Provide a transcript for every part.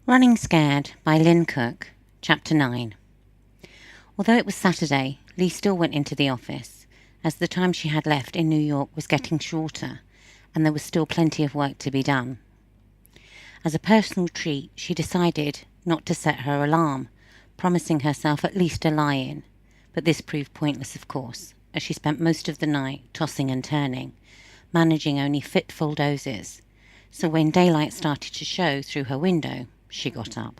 Running Scared by Lynn Cook, Chapter 9. Although it was Saturday, Lee still went into the office, as the time she had left in New York was getting shorter, and there was still plenty of work to be done. As a personal treat, she decided not to set her alarm, promising herself at least a lie-in, but this proved pointless, of course, as she spent most of the night tossing and turning, managing only fitful dozes, so when daylight started to show through her window, she got up.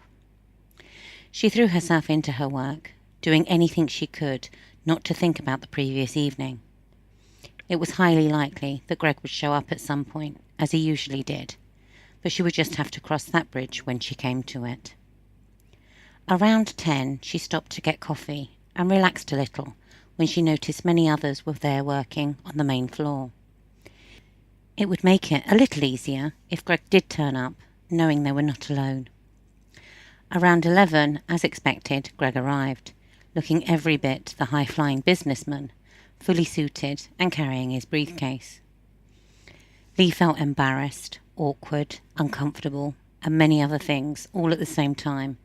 She threw herself into her work, doing anything she could not to think about the previous evening. It was highly likely that Greg would show up at some point, as he usually did, but she would just have to cross that bridge when she came to it. Around 10, she stopped to get coffee and relaxed a little when she noticed many others were there working on the main floor. It would make it a little easier if Greg did turn up, knowing they were not alone. Around 11, as expected, Greg arrived, looking every bit the high-flying businessman, fully suited and carrying his briefcase. Lee felt embarrassed, awkward, uncomfortable, and many other things all at the same time,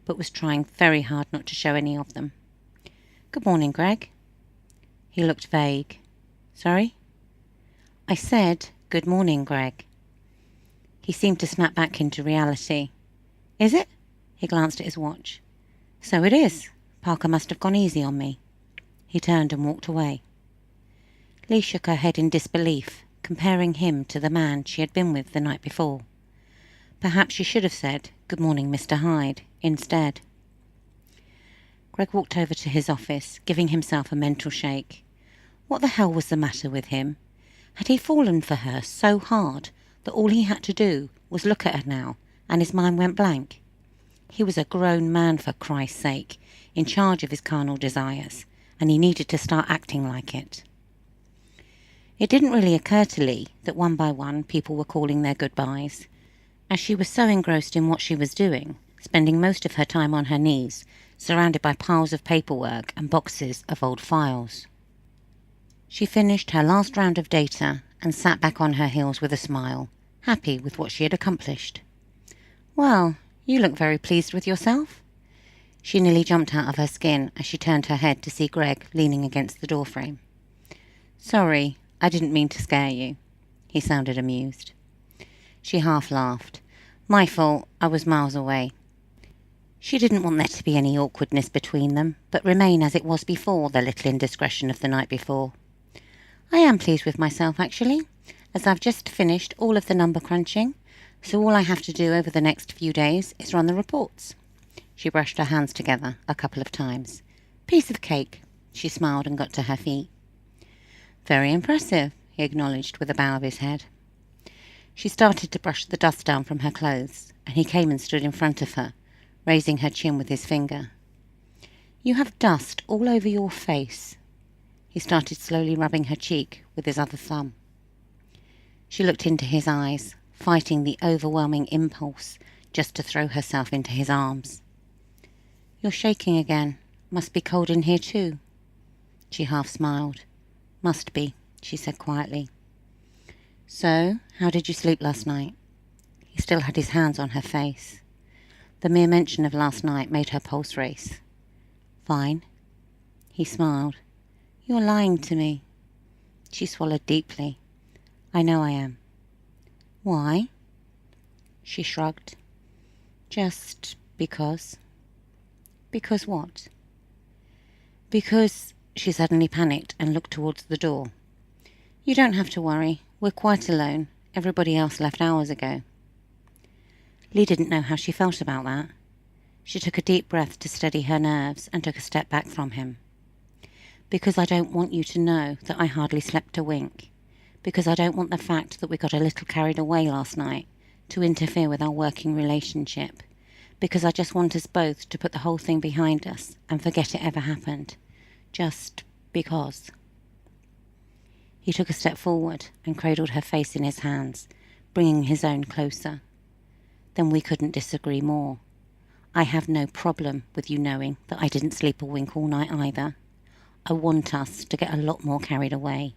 but was trying very hard not to show any of them. "Good morning, Greg." He looked vague. "Sorry?" "I said, good morning, Greg." He seemed to snap back into reality. "Is it?" He glanced at his watch. "So it is. Parker must have gone easy on me." He turned and walked away. Lee shook her head in disbelief, comparing him to the man she had been with the night before. Perhaps she should have said, "Good morning, Mr. Hyde," instead. Greg walked over to his office, giving himself a mental shake. What the hell was the matter with him? Had he fallen for her so hard that all he had to do was look at her now, and his mind went blank? He was a grown man, for Christ's sake, in charge of his carnal desires, and he needed to start acting like it. It didn't really occur to Lee that one by one people were calling their goodbyes, as she was so engrossed in what she was doing, spending most of her time on her knees, surrounded by piles of paperwork and boxes of old files. She finished her last round of data and sat back on her heels with a smile, happy with what she had accomplished. "Well, you look very pleased with yourself." She nearly jumped out of her skin as she turned her head to see Greg leaning against the doorframe. "Sorry, I didn't mean to scare you." He sounded amused. She half laughed. "My fault, I was miles away." She didn't want there to be any awkwardness between them, but remain as it was before the little indiscretion of the night before. "I am pleased with myself, actually, as I've just finished all of the number crunching, so all I have to do over the next few days is run the reports." She brushed her hands together a couple of times. "Piece of cake." She smiled and got to her feet. "Very impressive," he acknowledged with a bow of his head. She started to brush the dust down from her clothes, and he came and stood in front of her, raising her chin with his finger. "You have dust all over your face." He started slowly rubbing her cheek with his other thumb. She looked into his eyes, fighting the overwhelming impulse just to throw herself into his arms. "You're shaking again. Must be cold in here too." She half smiled. "Must be," she said quietly. "So, how did you sleep last night?" He still had his hands on her face. The mere mention of last night made her pulse race. "Fine." He smiled. "You're lying to me." She swallowed deeply. "I know I am." "Why?" She shrugged. "Just because." "Because what?" "Because—" She suddenly panicked and looked towards the door. "You don't have to worry. We're quite alone. Everybody else left hours ago." Lee didn't know how she felt about that. She took a deep breath to steady her nerves and took a step back from him. "Because I don't want you to know that I hardly slept a wink. Because I don't want the fact that we got a little carried away last night to interfere with our working relationship. Because I just want us both to put the whole thing behind us and forget it ever happened. Just because." He took a step forward and cradled her face in his hands, bringing his own closer. "Then we couldn't disagree more. I have no problem with you knowing that I didn't sleep a wink all night either. I want us to get a lot more carried away,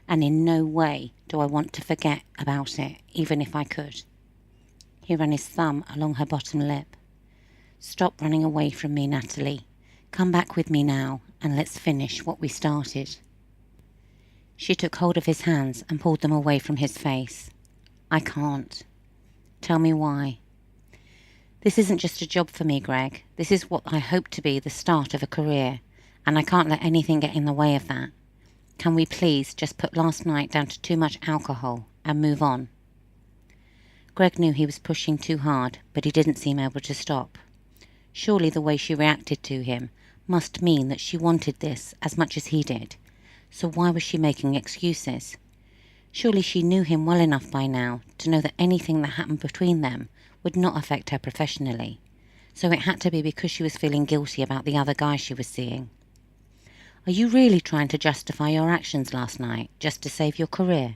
and in no way do I want to forget about it, even if I could." He ran his thumb along her bottom lip. "Stop running away from me, Natalie. Come back with me now, and let's finish what we started." She took hold of his hands and pulled them away from his face. "I can't." "Tell me why." "This isn't just a job for me, Greg. This is what I hope to be the start of a career, and I can't let anything get in the way of that. Can we please just put last night down to too much alcohol and move on?" Greg knew he was pushing too hard, but he didn't seem able to stop. Surely the way she reacted to him must mean that she wanted this as much as he did. So why was she making excuses? Surely she knew him well enough by now to know that anything that happened between them would not affect her professionally. So it had to be because she was feeling guilty about the other guy she was seeing. "Are you really trying to justify your actions last night just to save your career?"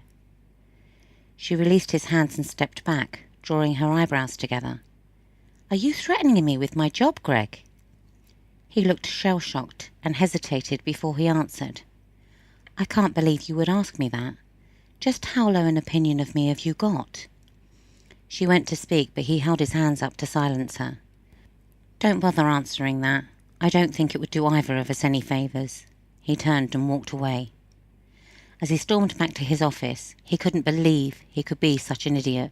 She released his hands and stepped back, drawing her eyebrows together. "Are you threatening me with my job, Greg?" He looked shell-shocked and hesitated before he answered. "I can't believe you would ask me that. Just how low an opinion of me have you got?" She went to speak, but he held his hands up to silence her. "Don't bother answering that. I don't think it would do either of us any favours." He turned and walked away. As he stormed back to his office, he couldn't believe he could be such an idiot.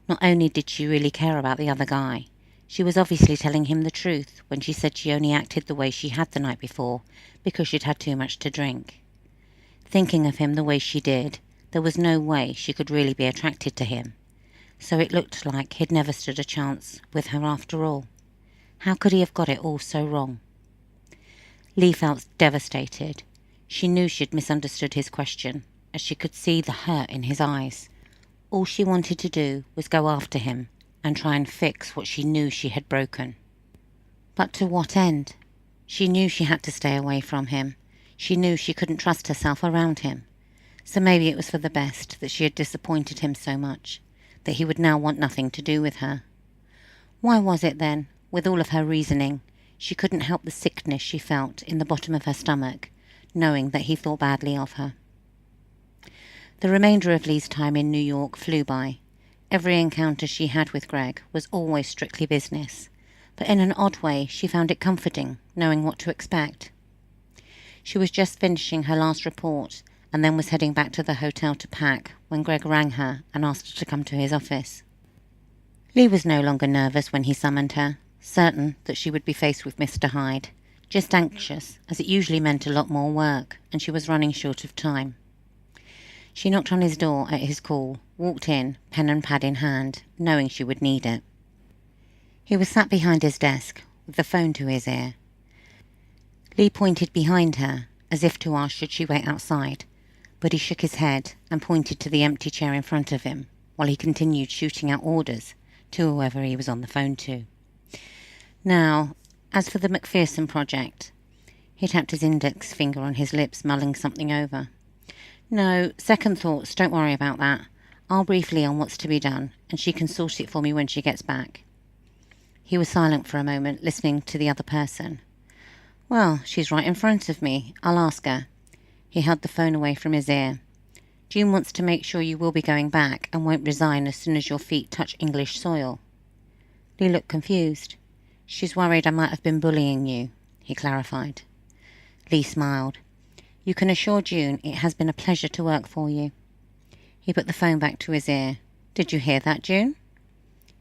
Not only did she really care about the other guy, she was obviously telling him the truth when she said she only acted the way she had the night before because she'd had too much to drink. Thinking of him the way she did, there was no way she could really be attracted to him. So it looked like he'd never stood a chance with her after all. How could he have got it all so wrong? Lee felt devastated. She knew she'd misunderstood his question, as she could see the hurt in his eyes. All she wanted to do was go after him and try and fix what she knew she had broken. But to what end? She knew she had to stay away from him. She knew she couldn't trust herself around him. So maybe it was for the best that she had disappointed him so much, that he would now want nothing to do with her. Why was it then, with all of her reasoning, she couldn't help the sickness she felt in the bottom of her stomach, knowing that he thought badly of her? The remainder of Lee's time in New York flew by. Every encounter she had with Greg was always strictly business, but in an odd way she found it comforting, knowing what to expect. She was just finishing her last report and then was heading back to the hotel to pack when Greg rang her and asked her to come to his office. Lee was no longer nervous when he summoned her, certain that she would be faced with Mr. Hyde, just anxious, as it usually meant a lot more work, and she was running short of time. She knocked on his door at his call, walked in, pen and pad in hand, knowing she would need it. He was sat behind his desk, with the phone to his ear. Lee pointed behind her, as if to ask should she wait outside, but he shook his head and pointed to the empty chair in front of him, while he continued shooting out orders to whoever he was on the phone to. Now, as for the McPherson project, he tapped his index finger on his lips, mulling something over. "No, second thoughts, don't worry about that. I'll brief Lee on what's to be done, and she can sort it for me when she gets back." He was silent for a moment, listening to the other person. "Well, she's right in front of me. I'll ask her." He held the phone away from his ear. "June wants to make sure you will be going back and won't resign as soon as your feet touch English soil." Lee looked confused. "She's worried I might have been bullying you," he clarified. Lee smiled. "You can assure June it has been a pleasure to work for you." He put the phone back to his ear. "Did you hear that, June?"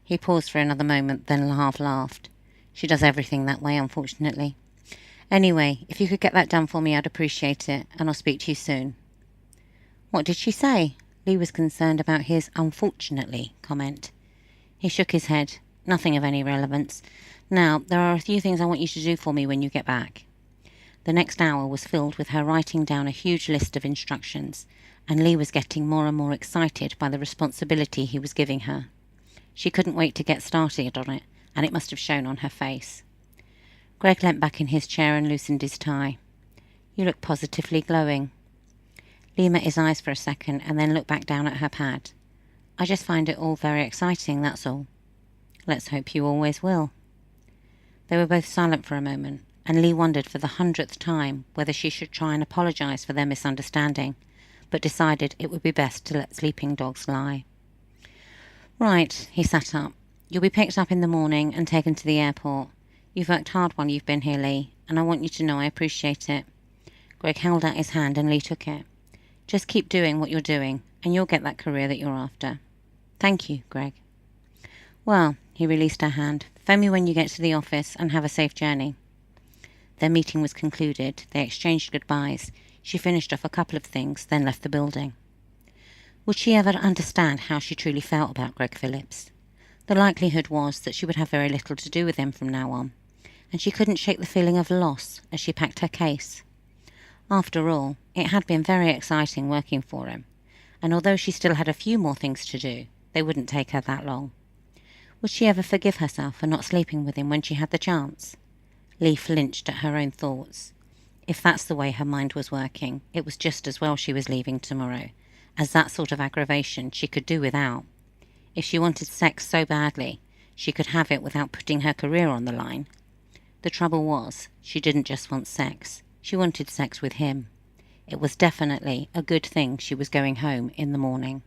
He paused for another moment, then half laughed. "She does everything that way, unfortunately. Anyway, if you could get that done for me, I'd appreciate it, and I'll speak to you soon." "What did she say?" Lee was concerned about his "unfortunately" comment. He shook his head. "Nothing of any relevance. Now, there are a few things I want you to do for me when you get back." The next hour was filled with her writing down a huge list of instructions, and Lee was getting more and more excited by the responsibility he was giving her. She couldn't wait to get started on it, and it must have shown on her face. Greg leant back in his chair and loosened his tie. "You look positively glowing." Lee met his eyes for a second and then looked back down at her pad. "I just find it all very exciting, that's all." "Let's hope you always will." They were both silent for a moment, and Lee wondered for the 100th time whether she should try and apologize for their misunderstanding, but decided it would be best to let sleeping dogs lie. Right, he sat up. You'll be picked up in the morning and taken to the airport. You've worked hard while you've been here, Lee, and I want you to know I appreciate it. Greg held out his hand and Lee took it. Just keep doing what you're doing, and you'll get that career that you're after. Thank you, Greg. Well, he released her hand. Phone me when you get to the office and have a safe journey. Their meeting was concluded. They exchanged goodbyes. She finished off a couple of things, then left the building. Would she ever understand how she truly felt about Greg Phillips? The likelihood was that she would have very little to do with him from now on, and she couldn't shake the feeling of loss as she packed her case. After all, it had been very exciting working for him, and although she still had a few more things to do, they wouldn't take her that long. Would she ever forgive herself for not sleeping with him when she had the chance? Lee flinched at her own thoughts. If that's the way her mind was working, it was just as well she was leaving tomorrow, as that sort of aggravation she could do without. If she wanted sex so badly, she could have it without putting her career on the line. The trouble was, she didn't just want sex. She wanted sex with him. It was definitely a good thing she was going home in the morning.